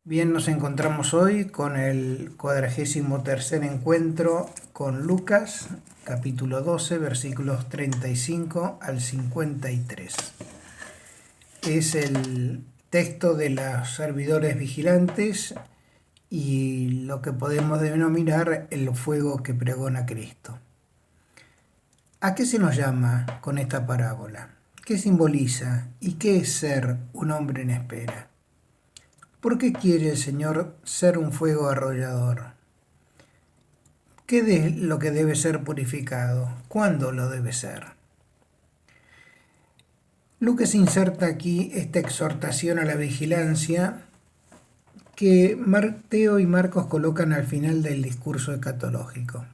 Bien, nos encontramos hoy con el 43º encuentro con Lucas, capítulo 12, versículos 35 al 53. Es el texto de los servidores vigilantes y lo que podemos denominar el fuego que pregona Cristo. ¿A qué se nos llama con esta parábola? ¿Qué simboliza y qué es ser un hombre en espera? ¿Por qué quiere el Señor ser un fuego arrollador? ¿Qué es lo que debe ser purificado? ¿Cuándo lo debe ser? Lucas inserta aquí esta exhortación a la vigilancia que Mateo y Marcos colocan al final del discurso escatológico.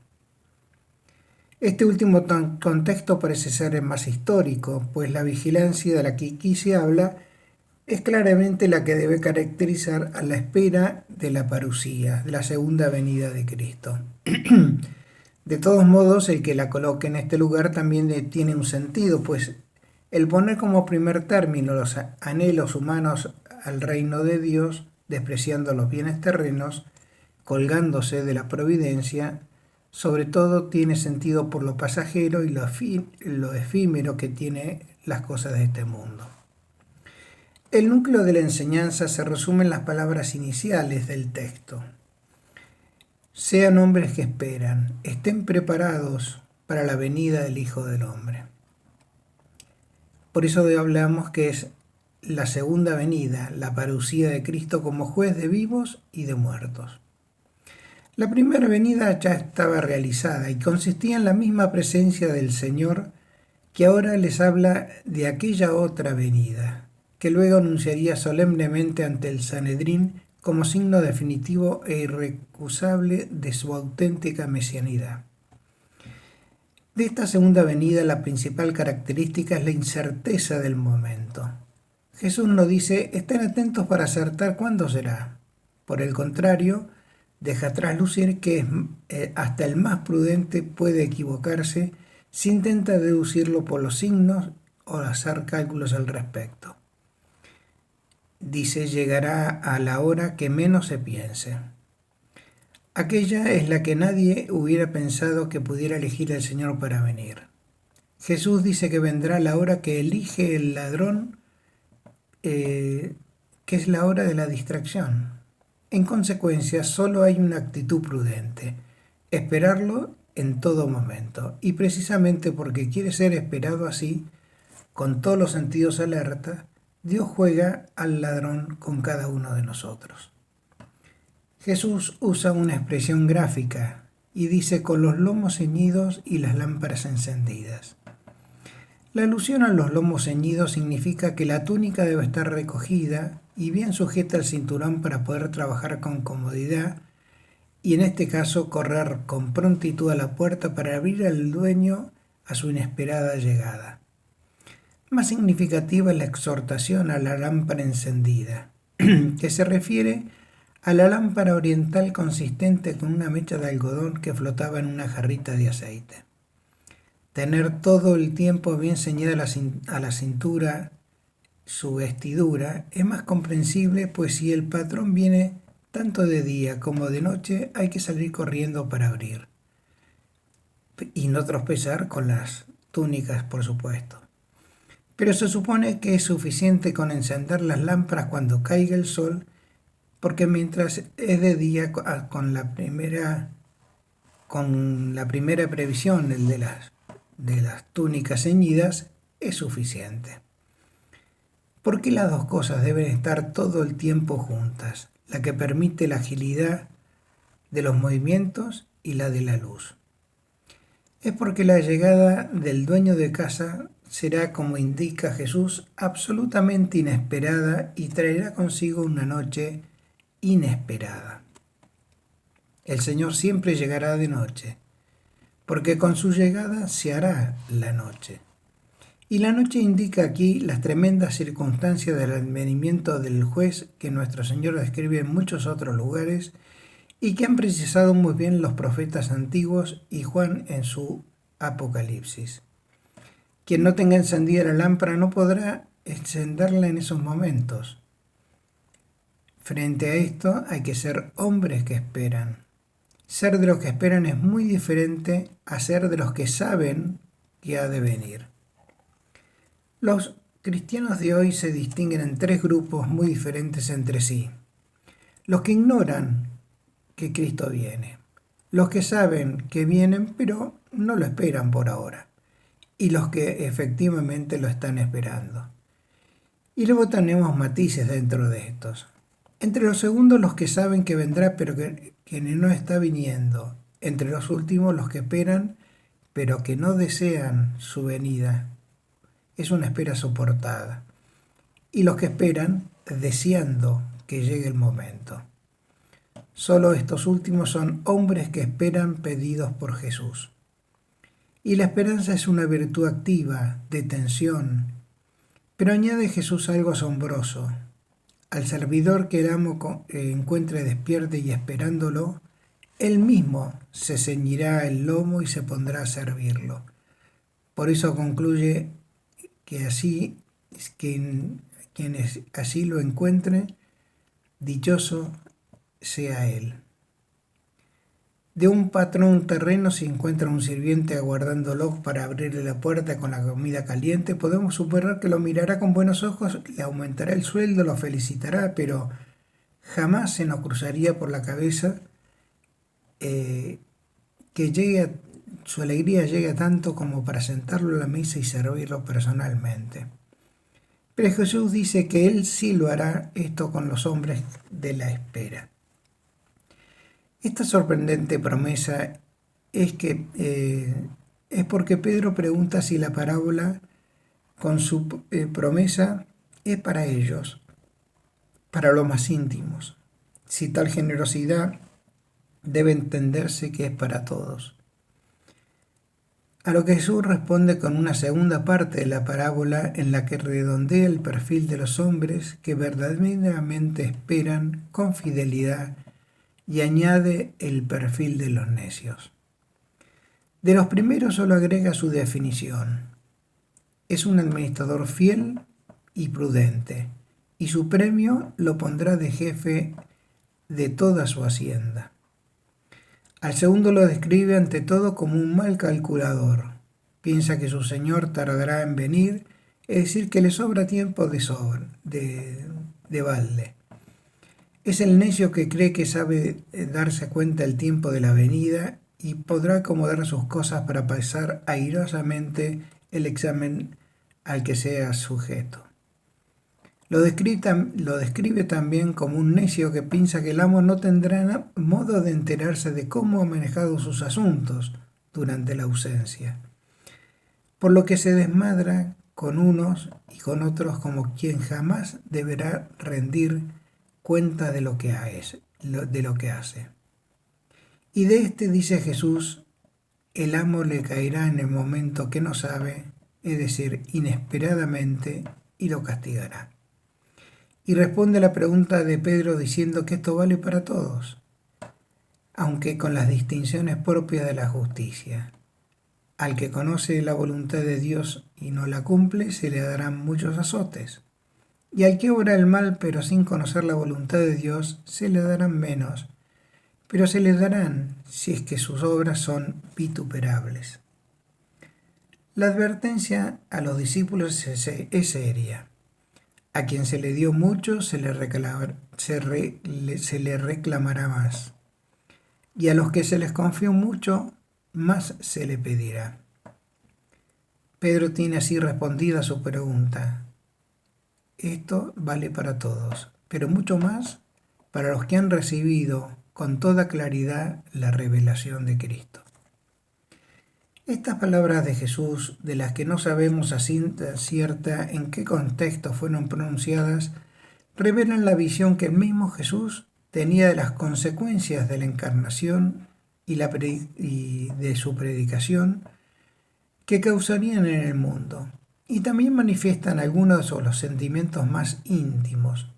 Este último contexto parece ser el más histórico, pues la vigilancia de la que aquí se habla es claramente la que debe caracterizar a la espera de la parusía, de la segunda venida de Cristo. De todos modos, el que la coloque en este lugar también tiene un sentido, pues el poner como primer término los anhelos humanos al reino de Dios, despreciando los bienes terrenos, colgándose de la providencia, sobre todo tiene sentido por lo pasajero y lo efímero que tiene las cosas de este mundo. El núcleo de la enseñanza se resume en las palabras iniciales del texto. Sean hombres que esperan, estén preparados para la venida del Hijo del Hombre. Por eso hoy hablamos que es la segunda venida, la parusía de Cristo como juez de vivos y de muertos. La primera venida ya estaba realizada y consistía en la misma presencia del Señor que ahora les habla de aquella otra venida, que luego anunciaría solemnemente ante el Sanedrín como signo definitivo e irrecusable de su auténtica mesianidad. De esta segunda venida, la principal característica es la incerteza del momento. Jesús nos dice, estén atentos para acertar cuándo será. Por el contrario, deja traslucir que hasta el más prudente puede equivocarse si intenta deducirlo por los signos o hacer cálculos al respecto. Dice, llegará a la hora que menos se piense. Aquella es la que nadie hubiera pensado que pudiera elegir el Señor para venir. Jesús dice que vendrá la hora que elige el ladrón, que es la hora de la distracción. En consecuencia, solo hay una actitud prudente, esperarlo en todo momento. Y precisamente porque quiere ser esperado así, con todos los sentidos alerta, Dios juega al ladrón con cada uno de nosotros. Jesús usa una expresión gráfica y dice con los lomos ceñidos y las lámparas encendidas. La alusión a los lomos ceñidos significa que la túnica debe estar recogida y bien sujeta al cinturón para poder trabajar con comodidad y en este caso correr con prontitud a la puerta para abrir al dueño a su inesperada llegada. Más significativa es la exhortación a la lámpara encendida, que se refiere a la lámpara oriental consistente con una mecha de algodón que flotaba en una jarrita de aceite. Tener todo el tiempo bien ceñida a la cintura su vestidura es más comprensible, pues si el patrón viene tanto de día como de noche, hay que salir corriendo para abrir. Y no tropezar con las túnicas, por supuesto. Pero se supone que es suficiente con encender las lámparas cuando caiga el sol, porque mientras es de día con la primera previsión, el de las túnicas ceñidas, es suficiente. ¿Por qué las dos cosas deben estar todo el tiempo juntas? La que permite la agilidad de los movimientos y la de la luz. Es porque la llegada del dueño de casa será, como indica Jesús, absolutamente inesperada y traerá consigo una noche inesperada. El Señor siempre llegará de noche, porque con su llegada se hará la noche. Y la noche indica aquí las tremendas circunstancias del advenimiento del juez que nuestro Señor describe en muchos otros lugares y que han precisado muy bien los profetas antiguos y Juan en su Apocalipsis. Quien no tenga encendida la lámpara no podrá encenderla en esos momentos. Frente a esto hay que ser hombres que esperan. Ser de los que esperan es muy diferente a ser de los que saben que ha de venir. Los cristianos de hoy se distinguen en tres grupos muy diferentes entre sí. Los que ignoran que Cristo viene. Los que saben que vienen pero no lo esperan por ahora. Y los que efectivamente lo están esperando. Y luego tenemos matices dentro de estos. Entre los segundos, los que saben que vendrá pero que no está viniendo. Entre los últimos, los que esperan pero que no desean su venida. Es una espera soportada. Y los que esperan deseando que llegue el momento. Solo estos últimos son hombres que esperan pedidos por Jesús. Y la esperanza es una virtud activa, de tensión. Pero añade Jesús algo asombroso. Al servidor que el amo encuentre despierte y esperándolo, él mismo se ceñirá el lomo y se pondrá a servirlo. Por eso concluye que así quienes así lo encuentren, dichoso sea él. De un patrón terreno, si encuentra un sirviente aguardándolo para abrirle la puerta con la comida caliente, podemos suponer que lo mirará con buenos ojos, le aumentará el sueldo, lo felicitará, pero jamás se nos cruzaría por la cabeza que su alegría llegue tanto como para sentarlo a la mesa y servirlo personalmente. Pero Jesús dice que Él sí lo hará esto con los hombres de la espera. Esta sorprendente promesa es porque Pedro pregunta si la parábola con su promesa es para ellos, para los más íntimos. Si tal generosidad debe entenderse que es para todos. A lo que Jesús responde con una segunda parte de la parábola en la que redondea el perfil de los hombres que verdaderamente esperan con fidelidad y añade el perfil de los necios. De los primeros solo agrega su definición. Es un administrador fiel y prudente, y su premio lo pondrá de jefe de toda su hacienda. Al segundo lo describe ante todo como un mal calculador. Piensa que su señor tardará en venir, es decir, que le sobra tiempo de balde. Es el necio que cree que sabe darse cuenta el tiempo de la venida y podrá acomodar sus cosas para pasar airosamente el examen al que sea sujeto. Lo describe también como un necio que piensa que el amo no tendrá modo de enterarse de cómo ha manejado sus asuntos durante la ausencia, por lo que se desmadra con unos y con otros como quien jamás deberá rendir cuenta de lo que hace. Y de este dice Jesús, el amo le caerá en el momento que no sabe, es decir, inesperadamente, y lo castigará. Y responde a la pregunta de Pedro diciendo que esto vale para todos, aunque con las distinciones propias de la justicia. Al que conoce la voluntad de Dios y no la cumple, se le darán muchos azotes. Y al que obra el mal pero sin conocer la voluntad de Dios, se le darán menos, pero se le darán si es que sus obras son vituperables. La advertencia a los discípulos es seria. A quien se le dio mucho se le reclamará más. Y a los que se les confió mucho, más se le pedirá. Pedro tiene así respondida su pregunta. Esto vale para todos, pero mucho más para los que han recibido con toda claridad la revelación de Cristo. Estas palabras de Jesús, de las que no sabemos a ciencia cierta en qué contexto fueron pronunciadas, revelan la visión que el mismo Jesús tenía de las consecuencias de la encarnación y de su predicación que causarían en el mundo, y también manifiestan algunos de los sentimientos más íntimos.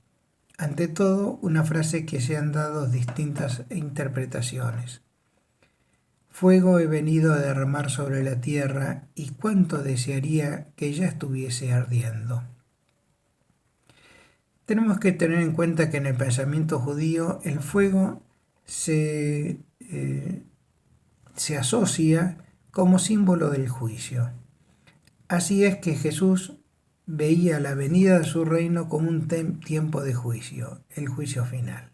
Ante todo, una frase que se han dado distintas interpretaciones. Fuego he venido a derramar sobre la tierra y cuánto desearía que ya estuviese ardiendo. Tenemos que tener en cuenta que en el pensamiento judío el fuego se asocia como símbolo del juicio. Así es que Jesús veía la venida de su reino como un tiempo de juicio, el juicio final.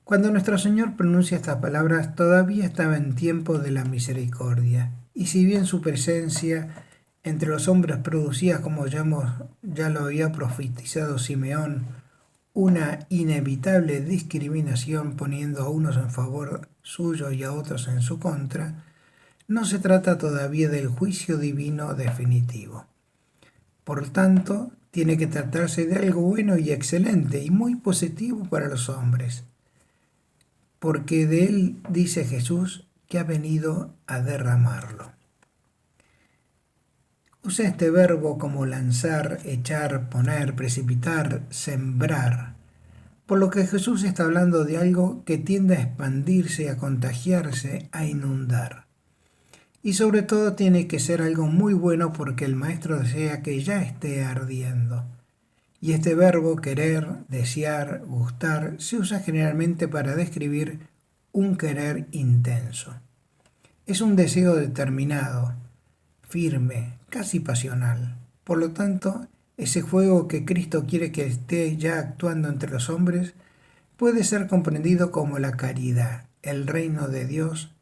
Cuando nuestro Señor pronuncia estas palabras, todavía estaba en tiempo de la misericordia, y si bien su presencia entre los hombres producía, como ya lo había profetizado Simeón, una inevitable discriminación poniendo a unos en favor suyo y a otros en su contra, no se trata todavía del juicio divino definitivo. Por tanto, tiene que tratarse de algo bueno y excelente y muy positivo para los hombres, porque de él dice Jesús que ha venido a derramarlo. Usa este verbo como lanzar, echar, poner, precipitar, sembrar, por lo que Jesús está hablando de algo que tiende a expandirse, a contagiarse, a inundar. Y sobre todo tiene que ser algo muy bueno porque el Maestro desea que ya esté ardiendo. Y este verbo querer, desear, gustar, se usa generalmente para describir un querer intenso. Es un deseo determinado, firme, casi pasional. Por lo tanto, ese fuego que Cristo quiere que esté ya actuando entre los hombres puede ser comprendido como la caridad, el reino de Dios,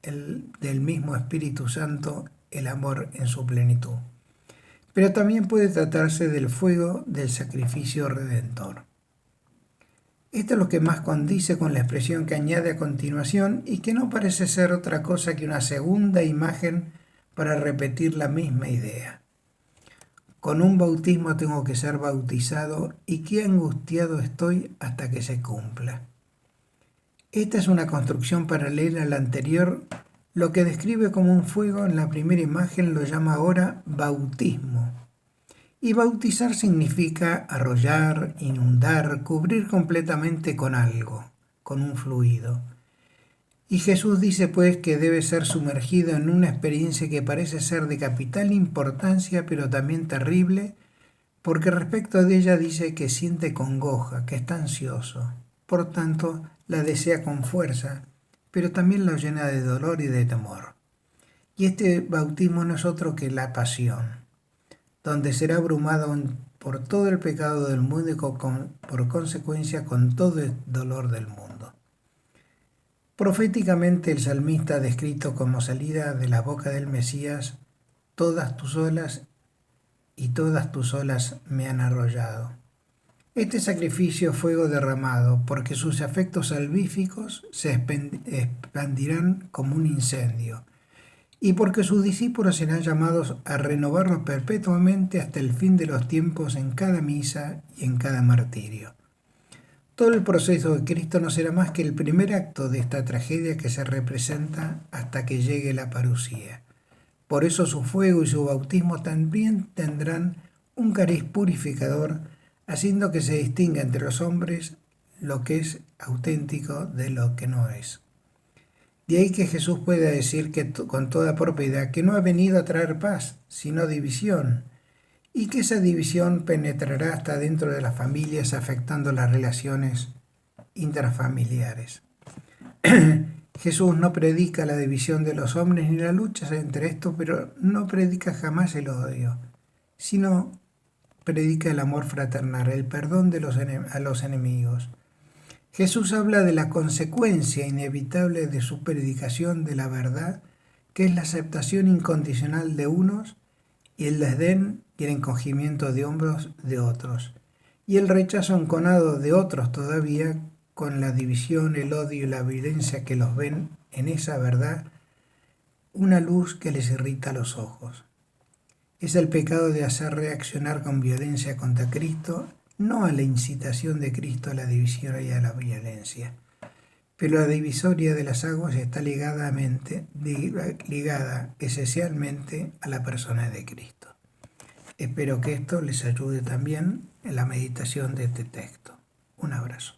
del mismo Espíritu Santo, el amor en su plenitud. Pero también puede tratarse del fuego del sacrificio redentor. Esto es lo que más condice con la expresión que añade a continuación y que no parece ser otra cosa que una segunda imagen para repetir la misma idea. Con un bautismo tengo que ser bautizado y qué angustiado estoy hasta que se cumpla. Esta es una construcción paralela a la anterior. Lo que describe como un fuego en la primera imagen lo llama ahora bautismo. Y bautizar significa arrollar, inundar, cubrir completamente con algo, con un fluido. Y Jesús dice pues que debe ser sumergido en una experiencia que parece ser de capital importancia, pero también terrible, porque respecto de ella dice que siente congoja, que está ansioso. Por tanto, la desea con fuerza, pero también la llena de dolor y de temor. Y este bautismo no es otro que la pasión, donde será abrumado por todo el pecado del mundo y por consecuencia con todo el dolor del mundo. Proféticamente el salmista ha descrito como salida de la boca del Mesías, todas tus olas y todas tus olas me han arrollado. Este sacrificio fuego derramado, porque sus efectos salvíficos se expandirán como un incendio, y porque sus discípulos serán llamados a renovarlo perpetuamente hasta el fin de los tiempos en cada misa y en cada martirio. Todo el proceso de Cristo no será más que el primer acto de esta tragedia que se representa hasta que llegue la parucía. Por eso su fuego y su bautismo también tendrán un cariz purificador, haciendo que se distinga entre los hombres lo que es auténtico de lo que no es. De ahí que Jesús pueda decir con toda propiedad que no ha venido a traer paz, sino división, y que esa división penetrará hasta dentro de las familias, afectando las relaciones intrafamiliares. Jesús no predica la división de los hombres ni la lucha entre estos, pero no predica jamás el odio, sino predica el amor fraternal, el perdón a los enemigos. Jesús habla de la consecuencia inevitable de su predicación de la verdad, que es la aceptación incondicional de unos y el desdén y el encogimiento de hombros de otros, y el rechazo enconado de otros todavía, con la división, el odio y la violencia que los ven en esa verdad, una luz que les irrita los ojos. Es el pecado de hacer reaccionar con violencia contra Cristo, no a la incitación de Cristo a la división y a la violencia. Pero la divisoria de las aguas está ligada esencialmente a la persona de Cristo. Espero que esto les ayude también en la meditación de este texto. Un abrazo.